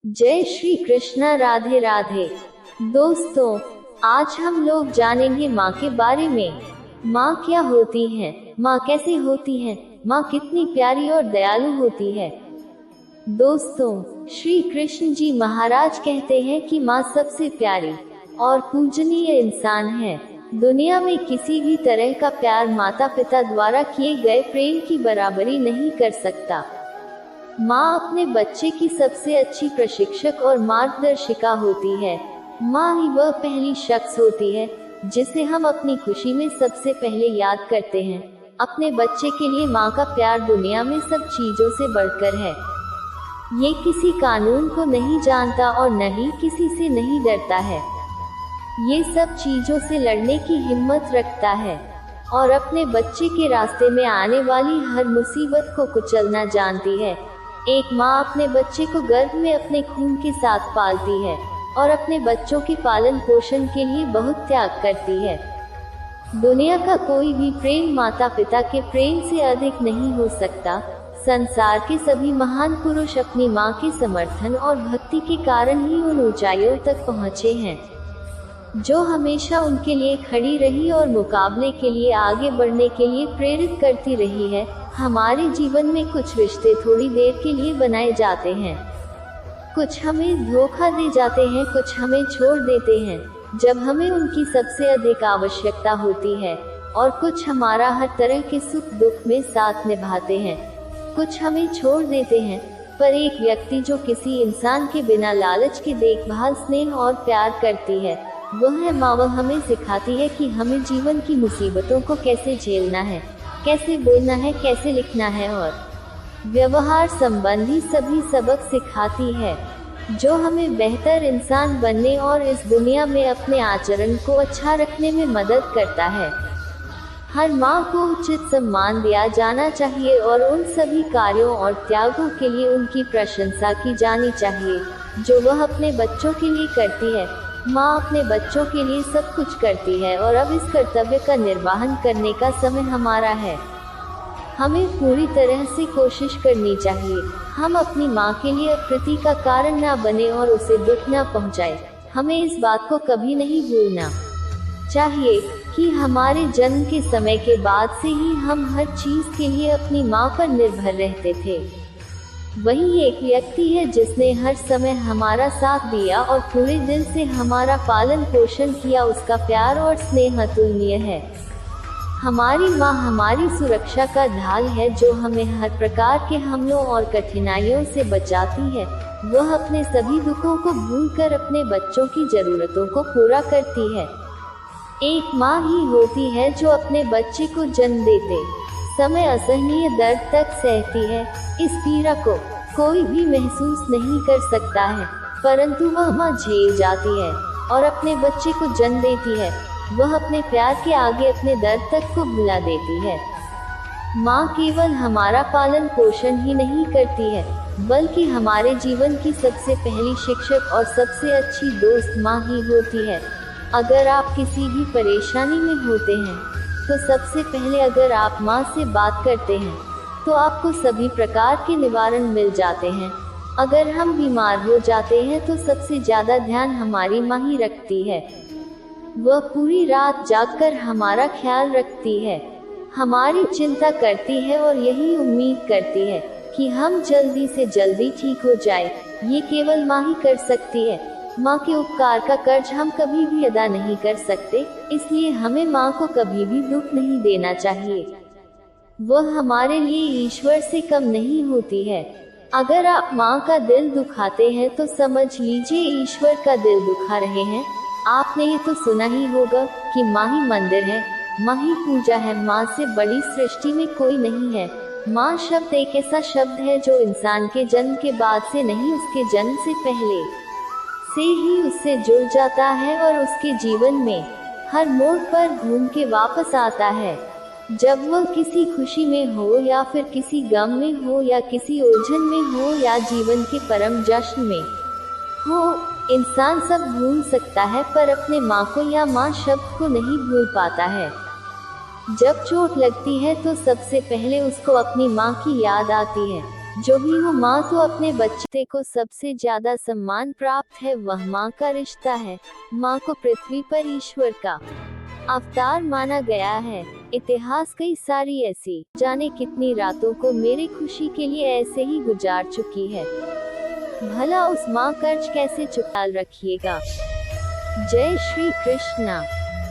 जय श्री कृष्णा, राधे राधे। दोस्तों, आज हम लोग जानेंगे माँ के बारे में। माँ क्या होती है, माँ कैसे होती है, माँ कितनी प्यारी और दयालु होती है। दोस्तों, श्री कृष्ण जी महाराज कहते हैं कि माँ सबसे प्यारी और पूजनीय इंसान है। दुनिया में किसी भी तरह का प्यार माता पिता द्वारा किए गए प्रेम की बराबरी नहीं कर सकता। माँ अपने बच्चे की सबसे अच्छी प्रशिक्षक और मार्गदर्शिका होती है। माँ ही वह पहली शख्स होती है जिसे हम अपनी खुशी में सबसे पहले याद करते हैं। अपने बच्चे के लिए माँ का प्यार दुनिया में सब चीजों से बढ़कर है। ये किसी कानून को नहीं जानता और न ही किसी से नहीं डरता है। ये सब चीजों से लड़ने की हिम्मत रखता है और अपने बच्चे के रास्ते में आने वाली हर मुसीबत को कुचलना जानती है। एक माँ अपने बच्चे को गर्भ में अपने खून के साथ पालती है और अपने बच्चों के पालन पोषण के लिए बहुत त्याग करती है। दुनिया का कोई भी प्रेम माता पिता के प्रेम से अधिक नहीं हो सकता। संसार के सभी महान पुरुष अपनी माँ के समर्थन और भक्ति के कारण ही उन ऊंचाइयों तक पहुँचे हैं, जो हमेशा उनके लिए खड़ी रही और मुकाबले के लिए आगे बढ़ने के लिए प्रेरित करती रही है। हमारे जीवन में कुछ रिश्ते थोड़ी देर के लिए बनाए जाते हैं, कुछ हमें धोखा दे जाते हैं, कुछ हमें छोड़ देते हैं जब हमें उनकी सबसे अधिक आवश्यकता होती है, और कुछ हमारा हर तरह के सुख दुख में साथ निभाते हैं। कुछ हमें छोड़ देते हैं, पर एक व्यक्ति जो किसी इंसान के बिना लालच के देखभाल, स्नेह और प्यार करती है, वह है माँ। वह हमें सिखाती है कि हमें जीवन की मुसीबतों को कैसे झेलना है, कैसे बोलना है, कैसे लिखना है और व्यवहार संबंधी सभी सबक सिखाती है, जो हमें बेहतर इंसान बनने और इस दुनिया में अपने आचरण को अच्छा रखने में मदद करता है। हर माँ को उचित सम्मान दिया जाना चाहिए और उन सभी कार्यों और त्यागों के लिए उनकी प्रशंसा की जानी चाहिए जो वह अपने बच्चों के लिए करती है। माँ अपने बच्चों के लिए सब कुछ करती है और अब इस कर्तव्य का निर्वहन करने का समय हमारा है। हमें पूरी तरह से कोशिश करनी चाहिए हम अपनी माँ के लिए अप्रीति का कारण न बने और उसे दुख न पहुँचाए। हमें इस बात को कभी नहीं भूलना चाहिए कि हमारे जन्म के समय के बाद से ही हम हर चीज के लिए अपनी माँ पर निर्भर रहते थे। वही एक व्यक्ति है जिसने हर समय हमारा साथ दिया और पूरे दिल से हमारा पालन पोषण किया। उसका प्यार और स्नेह अतुलनीय है। हमारी माँ हमारी सुरक्षा का ढाल है, जो हमें हर प्रकार के हमलों और कठिनाइयों से बचाती है। वह अपने सभी दुखों को भूलकर अपने बच्चों की जरूरतों को पूरा करती है। एक माँ ही होती है जो अपने बच्चे को जन्म देते समय असहनीय दर्द तक सहती है। इस पीड़ा को कोई भी महसूस नहीं कर सकता है, परंतु वह माँ झेल जाती है और अपने बच्चे को जन्म देती है। वह अपने प्यार के आगे अपने दर्द तक को भुला देती है। माँ केवल हमारा पालन पोषण ही नहीं करती है, बल्कि हमारे जीवन की सबसे पहली शिक्षक और सबसे अच्छी दोस्त माँ ही होती है। अगर आप किसी भी परेशानी में होते हैं तो सबसे पहले अगर आप माँ से बात करते हैं तो आपको सभी प्रकार के निवारण मिल जाते हैं। अगर हम बीमार हो जाते हैं तो सबसे ज्यादा ध्यान हमारी माँ ही रखती है। वह पूरी रात जागकर हमारा ख्याल रखती है, हमारी चिंता करती है और यही उम्मीद करती है कि हम जल्दी से जल्दी ठीक हो जाए। ये केवल माँ ही कर सकती है। माँ के उपकार का कर्ज हम कभी भी अदा नहीं कर सकते, इसलिए हमें माँ को कभी भी दुख नहीं देना चाहिए। वह हमारे लिए ईश्वर से कम नहीं होती है। अगर आप माँ का दिल दुखाते हैं तो समझ लीजिए ईश्वर का दिल दुखा रहे हैं। आपने ये तो सुना ही होगा कि माँ ही मंदिर है, माँ ही पूजा है, माँ से बड़ी सृष्टि में कोई नहीं है। माँ शब्द एक ऐसा शब्द है जो इंसान के जन्म के बाद से नहीं, उसके जन्म से पहले से ही उससे जुड़ जाता है और उसके जीवन में हर मोड़ पर घूम के वापस आता है। जब वह किसी खुशी में हो या फिर किसी गम में हो या किसी उलझन में हो या जीवन के परम जश्न में हो, इंसान सब भूल सकता है पर अपने माँ को या माँ शब्द को नहीं भूल पाता है। जब चोट लगती है तो सबसे पहले उसको अपनी माँ की याद आती है। जो भी हो, माँ तो अपने बच्चे को सबसे ज्यादा सम्मान प्राप्त है, वह माँ का रिश्ता है। माँ को पृथ्वी पर ईश्वर का अवतार माना गया है। इतिहास कई सारी ऐसी जाने कितनी रातों को मेरी खुशी के लिए ऐसे ही गुजार चुकी है। भला उस माँ कर्ज कैसे चुका रखिएगा। जय श्री कृष्णा।